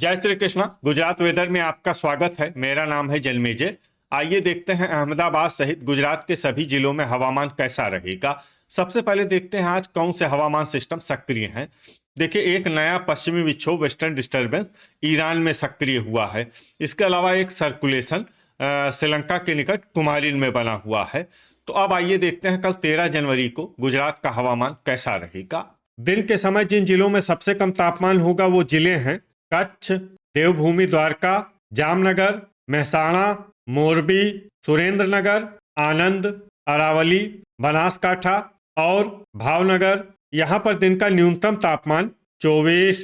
जय श्री कृष्णा। गुजरात वेदर में आपका स्वागत है। मेरा नाम है जन्मेजय। आइए देखते हैं अहमदाबाद सहित गुजरात के सभी जिलों में हवामान कैसा रहेगा। सबसे पहले देखते हैं आज कौन से हवामान सिस्टम सक्रिय हैं। देखिए, एक नया पश्चिमी विक्षोभ वेस्टर्न डिस्टर्बेंस ईरान में सक्रिय हुआ है। इसके अलावा एक सर्कुलेशन श्रीलंका के निकट कुमारिन में बना हुआ है। तो अब आइए देखते हैं कल 13 जनवरी को गुजरात का हवामान कैसा रहेगा। दिन के समय जिन जिलों में सबसे कम तापमान होगा वो जिले हैं कच्छ, देवभूमि द्वारका, जामनगर, महसाणा, मोरबी, सुरेंद्रनगर, आनंद, अरावली, बनासकाठा और भावनगर। यहाँ पर दिन का न्यूनतम तापमान 24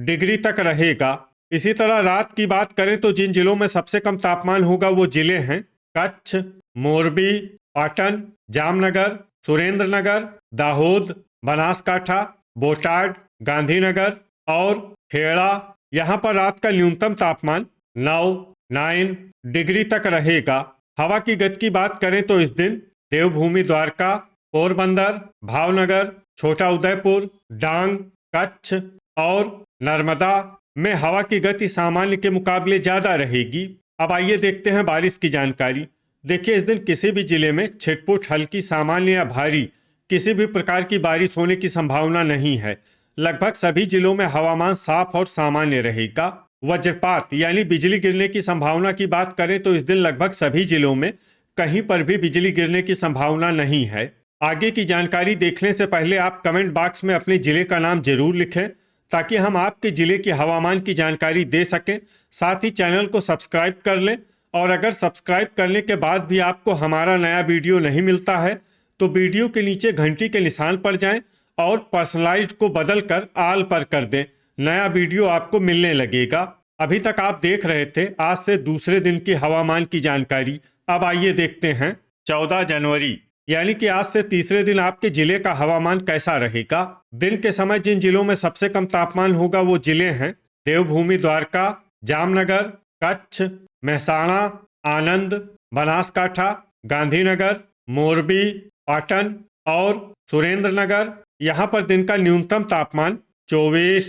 डिग्री तक रहेगा। इसी तरह रात की बात करें तो जिन जिलों में सबसे कम तापमान होगा वो जिले हैं कच्छ, मोरबी, पाटन, जामनगर, सुरेंद्रनगर, दाहोद, बनासकाठा, बोटाड, गांधीनगर और खेड़ा। यहाँ पर रात का न्यूनतम तापमान 9 डिग्री तक रहेगा। हवा की गति की बात करें तो इस दिन देवभूमि द्वारका, पोरबंदर, भावनगर, छोटा उदयपुर, डांग, कच्छ और नर्मदा में हवा की गति सामान्य के मुकाबले ज्यादा रहेगी। अब आइए देखते हैं बारिश की जानकारी। देखिए, इस दिन किसी भी जिले में छिटपुट, हल्की, सामान्य या भारी किसी भी प्रकार की बारिश होने की संभावना नहीं है। लगभग सभी जिलों में हवामान साफ और सामान्य रहेगा। वज्रपात यानी बिजली गिरने की संभावना की बात करें तो इस दिन लगभग सभी जिलों में कहीं पर भी बिजली गिरने की संभावना नहीं है। आगे की जानकारी देखने से पहले आप कमेंट बॉक्स में अपने जिले का नाम जरूर लिखें ताकि हम आपके जिले की हवामान की जानकारी दे सकें। साथ ही चैनल को सब्सक्राइब कर लें और अगर सब्सक्राइब करने के बाद भी आपको हमारा नया वीडियो नहीं मिलता है तो वीडियो के नीचे घंटी के निशान पर जाएं और पर्सनलाइज्ड को बदलकर आल पर कर दें। नया वीडियो आपको मिलने लगेगा। अभी तक आप देख रहे थे आज से दूसरे दिन की हवामान की जानकारी। अब आइए देखते हैं 14 जनवरी यानी कि आज से तीसरे दिन आपके जिले का हवामान कैसा रहेगा। दिन के समय जिन जिलों में सबसे कम तापमान होगा वो जिले हैं देवभूमि द्वारका, जामनगर, कच्छ, महसाणा, आनंद, बनासकाठा, गांधीनगर, मोरबी, पाटन और सुरेंद्रनगर। यहाँ पर दिन का न्यूनतम तापमान 24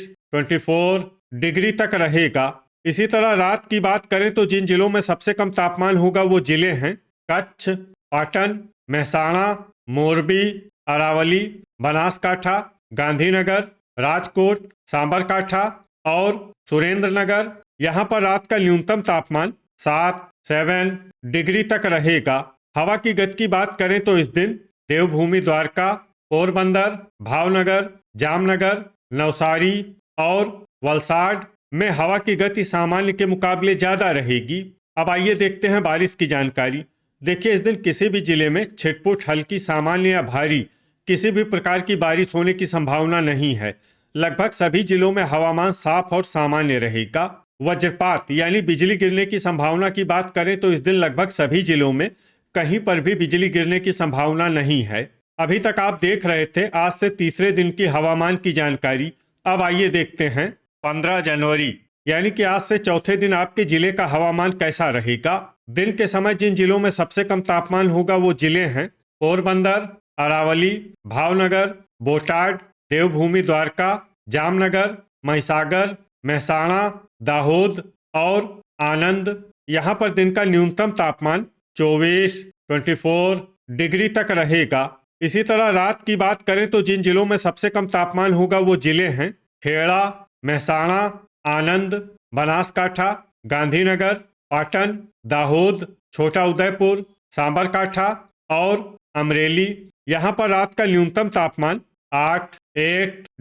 डिग्री तक रहेगा। इसी तरह रात की बात करें तो जिन जिलों में सबसे कम तापमान होगा वो जिले हैं कच्छ, पाटन, महसाणा, मोरबी, अरावली, बनासकाठा, गांधीनगर, राजकोट, सांबरकाठा और सुरेंद्रनगर। यहाँ पर रात का न्यूनतम तापमान 7 डिग्री तक रहेगा। हवा की गति की बात करें तो इस दिन देवभूमि द्वारका, पोरबंदर, भावनगर, जामनगर, नवसारी और वलसाड में हवा की गति सामान्य के मुकाबले ज्यादा रहेगी। अब आइए देखते हैं बारिश की जानकारी। देखिए, इस दिन किसी भी जिले में छिटपुट, हल्की, सामान्य या भारी किसी भी प्रकार की बारिश होने की संभावना नहीं है। लगभग सभी जिलों में हवामान साफ और सामान्य रहेगा। वज्रपात यानी बिजली गिरने की संभावना की बात करें तो इस दिन लगभग सभी जिलों में कहीं पर भी बिजली गिरने की संभावना नहीं है। अभी तक आप देख रहे थे आज से तीसरे दिन की हवामान की जानकारी। अब आइए देखते हैं 15 जनवरी यानी कि आज से चौथे दिन आपके जिले का हवामान कैसा रहेगा। दिन के समय जिन जिलों में सबसे कम तापमान होगा वो जिले हैं पोरबंदर, अरावली, भावनगर, बोटाड, देवभूमि द्वारका, जामनगर, महिसागर, महसाणा, दाहोद और आनंद। यहाँ पर दिन का न्यूनतम तापमान 24 डिग्री तक रहेगा। इसी तरह रात की बात करें तो जिन जिलों में सबसे कम तापमान होगा वो जिले हैं खेड़ा, महसाणा, आनंद, बनासकाठा, गांधीनगर, पाटन, दाहोद, छोटा उदयपुर, सांबरकाठा और अमरेली। यहाँ पर रात का न्यूनतम तापमान 8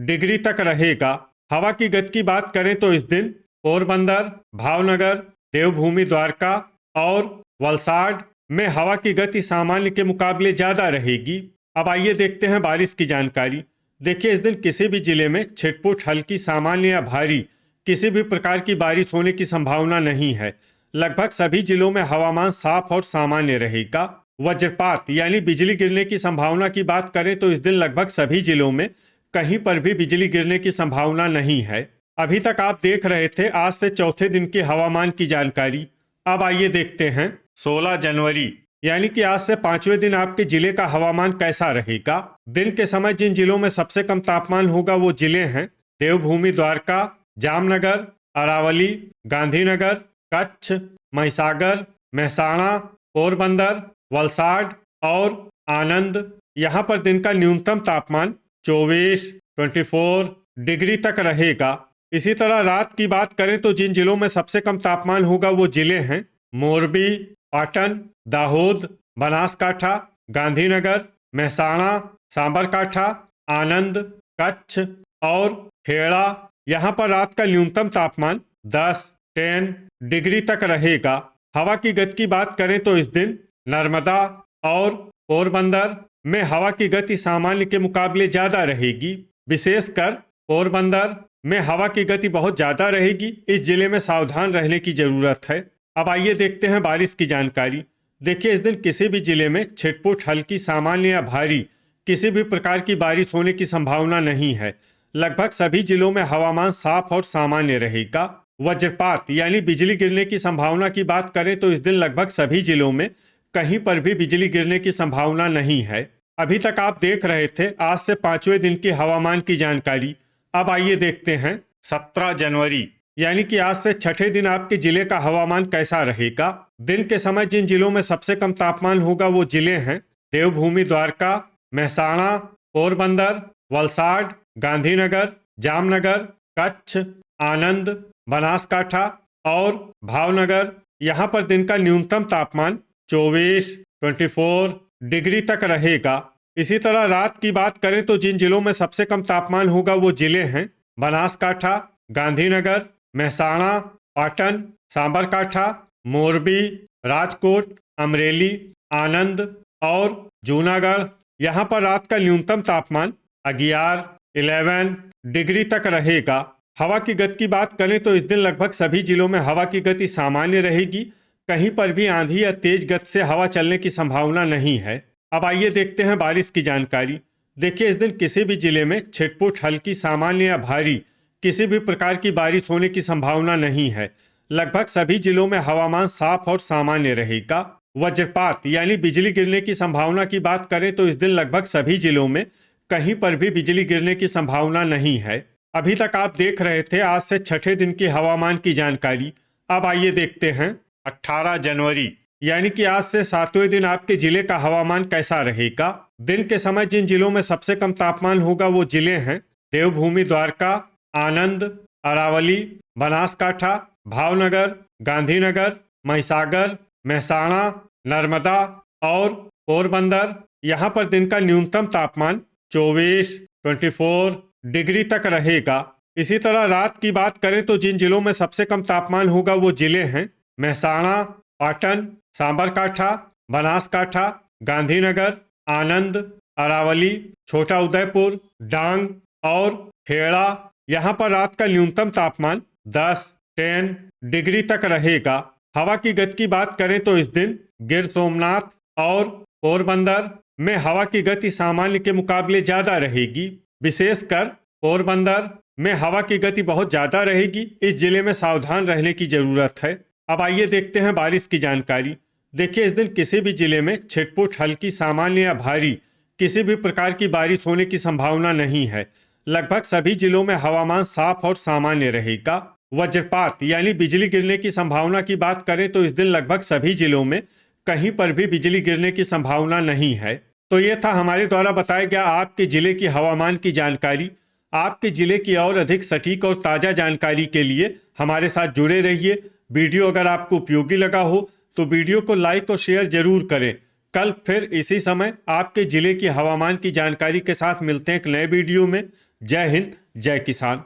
डिग्री तक रहेगा। हवा की गति की बात करें तो इस दिन पोरबंदर, भावनगर, देवभूमि द्वारका और वलसाड में हवा की गति सामान्य के मुकाबले ज्यादा रहेगी। अब आइए देखते हैं बारिश की जानकारी। देखिए, इस दिन किसी भी जिले में छिटपुट, हल्की, सामान्य या भारी किसी भी प्रकार की बारिश होने की संभावना नहीं है। लगभग सभी जिलों में हवामान साफ और सामान्य रहेगा। वज्रपात यानी बिजली गिरने की संभावना की बात करें तो इस दिन लगभग सभी जिलों में कहीं पर भी बिजली गिरने की संभावना नहीं है। अभी तक आप देख रहे थे आज से चौथे दिन की हवामान की जानकारी। अब आइए देखते हैं 16 जनवरी यानी कि आज से पांचवें दिन आपके जिले का हवामान कैसा रहेगा। दिन के समय जिन जिलों में सबसे कम तापमान होगा वो जिले हैं देवभूमि द्वारका, जामनगर, अरावली, गांधीनगर, कच्छ, महिसागर, महसाणा, पोरबंदर, वलसाड और आनंद। यहाँ पर दिन का न्यूनतम तापमान 24 डिग्री तक रहेगा। इसी तरह रात की बात करें तो जिन जिलों में सबसे कम तापमान होगा वो जिले हैं मोरबी, पाटन, दाहोद, बनासकाठा, गांधीनगर, महसाणा, साबरकाठा, आनंद, कच्छ और खेड़ा। यहाँ पर रात का न्यूनतम तापमान 10 डिग्री तक रहेगा। हवा की गति की बात करें तो इस दिन नर्मदा और पोरबंदर में हवा की गति सामान्य के मुकाबले ज्यादा रहेगी। विशेषकर पोरबंदर में हवा की गति बहुत ज्यादा रहेगी। इस जिले में सावधान रहने की जरूरत है। अब आइए देखते हैं बारिश की जानकारी। देखिए, इस दिन किसी भी जिले में छिटपुट, हल्की, सामान्य या भारी किसी भी प्रकार की बारिश होने की संभावना नहीं है। लगभग सभी जिलों में हवामान साफ और सामान्य रहेगा। वज्रपात यानी बिजली गिरने की संभावना की बात करें तो इस दिन लगभग सभी जिलों में कहीं पर भी बिजली गिरने की संभावना नहीं है। अभी तक आप देख रहे थे आज से 5वें दिन की हवामान की जानकारी। अब आइए देखते हैं 17 जनवरी यानी कि आज से 6ठे दिन आपके जिले का हवामान कैसा रहेगा। दिन के समय जिन जिलों में सबसे कम तापमान होगा वो जिले हैं देवभूमि, द्वारका, महसाणा, पोरबंदर, वलसाड, गांधीनगर, जामनगर, कच्छ, आनंद, बनासकाठा और भावनगर। यहाँ पर दिन का न्यूनतम तापमान 24 डिग्री तक रहेगा। इसी तरह रात की बात करें तो जिन जिलों में सबसे कम तापमान होगा वो जिले हैं बनासकाठा, गांधीनगर, महसाणा, पाटन, साबरकाठा, मोरबी, राजकोट, अमरेली, आनंद और जूनागढ़। यहाँ पर रात का न्यूनतम तापमान 11 डिग्री तक रहेगा। हवा की गति की बात करें तो इस दिन लगभग सभी जिलों में हवा की गति सामान्य रहेगी। कहीं पर भी आंधी या तेज गति से हवा चलने की संभावना नहीं है। अब आइए देखते हैं बारिश की जानकारी। देखिए, इस दिन किसी भी जिले में छिटपुट, हल्की, सामान्य या भारी किसी भी प्रकार की बारिश होने की संभावना नहीं है। लगभग सभी जिलों में हवामान साफ और सामान्य रहेगा। वज्रपात यानी बिजली गिरने की संभावना की बात करें तो इस दिन लगभग सभी जिलों में कहीं पर भी बिजली गिरने की संभावना नहीं है। अभी तक आप देख रहे थे आज से 6ठे दिन की हवामान की जानकारी। अब आइए देखते हैं 18 जनवरी यानी कि आज से 7वें दिन आपके जिले का हवामान कैसा रहेगा। दिन के समय जिन जिलों में सबसे कम तापमान होगा वो जिले हैं देवभूमि, द्वारका, आनंद, अरावली, बनासकाठा, भावनगर, गांधीनगर, महिसागर, महसाणा, नर्मदा और पोरबंदर। यहाँ पर दिन का न्यूनतम तापमान 24 डिग्री तक रहेगा। इसी तरह रात की बात करें तो जिन जिलों में सबसे कम तापमान होगा वो जिले हैं महसाणा, पाटन, साबरकाठा, बनासकाठा, गांधीनगर, आनंद, अरावली, छोटा उदयपुर, डांग और खेड़ा। यहाँ पर रात का न्यूनतम तापमान 10 डिग्री तक रहेगा। हवा की गति की बात करें तो इस दिन गिर सोमनाथ और पोरबंदर में हवा की गति सामान्य के मुकाबले ज्यादा रहेगी। विशेषकर पोरबंदर में हवा की गति बहुत ज्यादा रहेगी। इस जिले में सावधान रहने की जरूरत है। अब आइए देखते हैं बारिश की जानकारी। देखिए, इस दिन किसी भी जिले में छिटपुट, हल्की, सामान्य या भारी किसी भी प्रकार की बारिश होने की संभावना नहीं है। लगभग सभी जिलों में हवामान साफ और सामान्य रहेगा। वज्रपात यानी बिजली गिरने की संभावना की बात करें तो इस दिन लगभग सभी जिलों में कहीं पर भी बिजली गिरने की संभावना नहीं है। तो ये था हमारे द्वारा बताया गया आपके जिले की हवामान की जानकारी। आपके जिले की और अधिक सटीक और ताज़ा जानकारी के लिए हमारे साथ जुड़े रहिए। वीडियो अगर आपको उपयोगी लगा हो तो वीडियो को लाइक और शेयर जरूर करें। कल फिर इसी समय आपके जिले की हवामान की जानकारी के साथ मिलते हैं एक नए वीडियो में। जय हिंद, जय किसान।